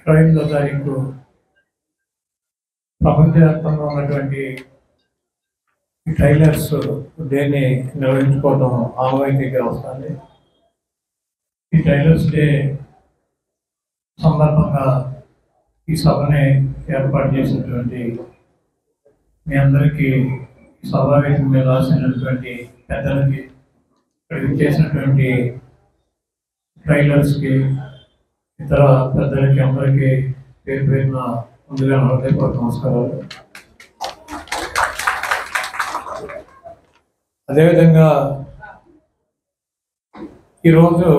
28వ తారీఖు ప్రపంచవ్యాప్తంగా ఉన్నటువంటి ఈ టైలర్స్ డేని నిర్వహించుకోవడం ఆనవాయితీగా వస్తుంది. ఈ టైలర్స్ డే సందర్భంగా ఈ సభని ఏర్పాటు చేసినటువంటి మీ అందరికీ సభావేదిక మీద రాసినటువంటి పెద్దలకి, ఇక్కడికి చేసినటువంటి టైలర్స్కి, ఇతర పెద్దలకి అందరికీ పేరు పేరున ముందుగా హృదయపూర్వక నమస్కారాలు. అదేవిధంగా ఈరోజు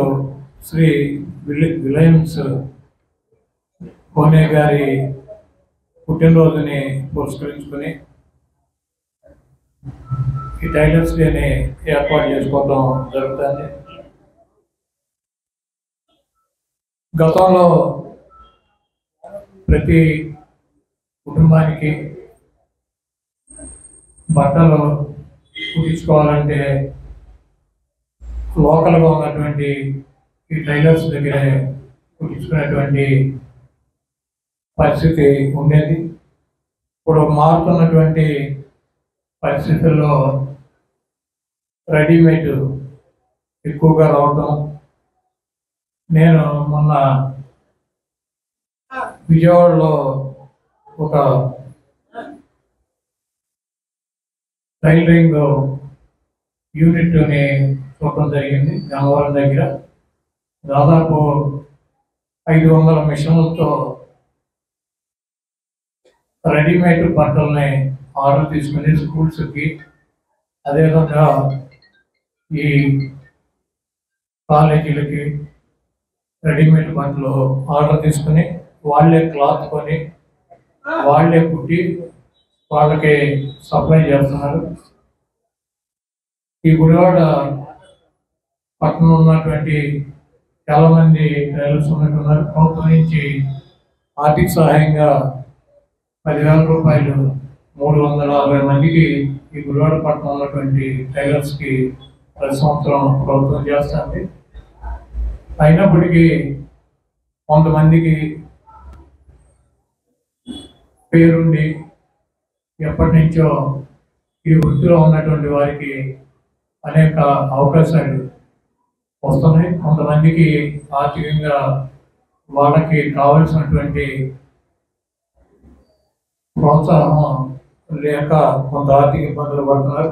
శ్రీ విలియమ్స్ కోనే గారి పుట్టినరోజుని పురస్కరించుకొని ఈ టైలర్స్ డేని ఏర్పాటు చేసుకోవడం జరుగుతుంది. గతంలో ప్రతి కుటుంబానికి బట్టలు కుట్టించుకోవాలంటే లోకల్గా ఉన్నటువంటి ఈ టైలర్స్ దగ్గరే కుట్టించుకునేటువంటి పరిస్థితి ఉండేది. ఇప్పుడు మారుతున్నటువంటి పరిస్థితుల్లో రెడీమేడ్ ఎక్కువగా రావటం, నేను మొన్న విజయవాడలో ఒక టైలరింగ్ యూనిట్ని చూడటం జరిగింది. గన్నవరం దగ్గర దాదాపు 500 మిషన్లతో రెడీమేడ్ బట్టల్ని ఆర్డర్ తీసుకుని స్కూల్స్కి, అదేవిధంగా ఈ కాలేజీలకి రెడీమేడ్ బట్టలు ఆర్డర్ తీసుకుని వాళ్ళే క్లాత్ కొని వాళ్ళే కుట్టి వాళ్ళకి సప్లై చేస్తున్నారు. ఈ గుడివాడ పట్టణంలో ఉన్నటువంటి చాలామంది టైలర్స్ ఉన్నట్టున్నారు. ప్రభుత్వం నుంచి ఆర్థిక సహాయంగా 10,000 రూపాయలు 340 మందికి ఈ గుడివాడ పట్టణంలో ఉన్నటువంటి టైలర్స్కి ప్రతి సంవత్సరం ప్రభుత్వం చేస్తుంది. అయినప్పటికీ కొంతమందికి పేరుండి ఎప్పటి నుంచో ఈ వృత్తిలో ఉన్నటువంటి వారికి అనేక అవకాశాలు వస్తున్నాయి. కొంతమందికి ఆర్థికంగా వాళ్ళకి కావలసినటువంటి ప్రోత్సాహం లేక కొంత ఆర్థిక ఇబ్బందులు పడుతున్నారు.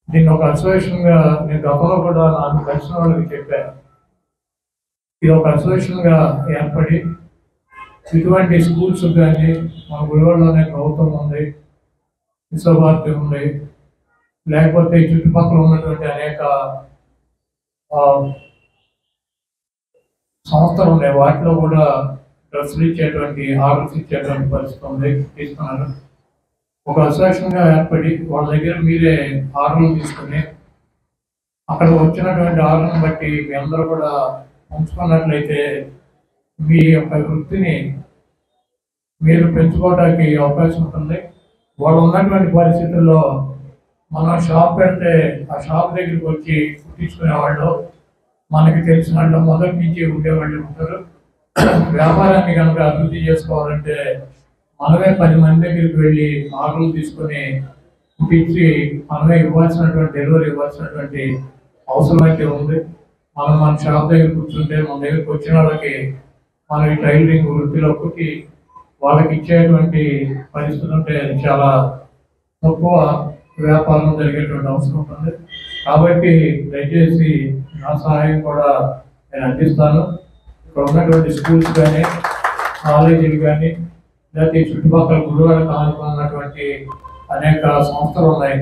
దీన్ని ఒక అసోసియేషన్గా నేను గతంలో కూడా నాకు తెలిసిన వాళ్ళకి చెప్పాను. ఇది ఒక అసోసియేషన్గా ఏర్పడి ఇటువంటి స్కూల్స్ కానీ మన గుడివాడలోనే ప్రభుత్వం ఉంది, విశ్వభారతి ఉంది, లేకపోతే చుట్టుపక్కల ఉన్నటువంటి అనేక సంస్థలు ఉన్నాయి. వాటిలో కూడా డ్రెస్సులు ఇచ్చేటువంటి, ఆర్డర్స్ ఇచ్చేటువంటి పరిస్థితి ఉంది, తీసుకున్నారు. ఒక అసోసియేషన్గా ఏర్పడి వాళ్ళ దగ్గర మీరే ఆర్డర్లు తీసుకుని అక్కడ వచ్చినటువంటి ఆర్డర్ని బట్టి మీ అందరూ కూడా ఉంచుకున్నట్లయితే మీ యొక్క వృత్తిని మీరు పెంచుకోవడానికి అవకాశం ఉంటుంది. వాళ్ళు ఉన్నటువంటి పరిస్థితుల్లో మనం షాప్ పెడితే ఆ షాప్ దగ్గరికి వచ్చి కుట్టించుకునేవాళ్ళు, మనకి తెలిసిన వాళ్ళు మొదటి నుంచి ఉండేవాళ్ళు ఉంటారు. వ్యాపారాన్ని కనుక అభివృద్ధి చేసుకోవాలంటే మనమే 10 మంది దగ్గరికి వెళ్ళి ఆర్డర్లు తీసుకొని కుట్టించి మనమే డెలివరీ ఇవ్వాల్సినటువంటి అవసరం అయితే ఉంది. మనం మన షాప్ దగ్గర కూర్చుంటే మన దగ్గరికి వచ్చిన వాళ్ళకి మనం ఈ టైలరింగ్ వృత్తిలో కుట్టి వాళ్ళకి ఇచ్చేటువంటి పరిస్థితి ఉంటే అది చాలా తక్కువ వ్యాపారం జరిగేటువంటి అవసరం ఉంటుంది. కాబట్టి దయచేసి నా సహాయం కూడా నేను అందిస్తాను. ఇక్కడ ఉన్నటువంటి స్కూల్స్ కానీ, కాలేజీలు కానీ, లేకపోతే చుట్టుపక్కల గుడివాడ కాలంలో ఉన్నటువంటి అనేక సంస్థలు ఉన్నాయి.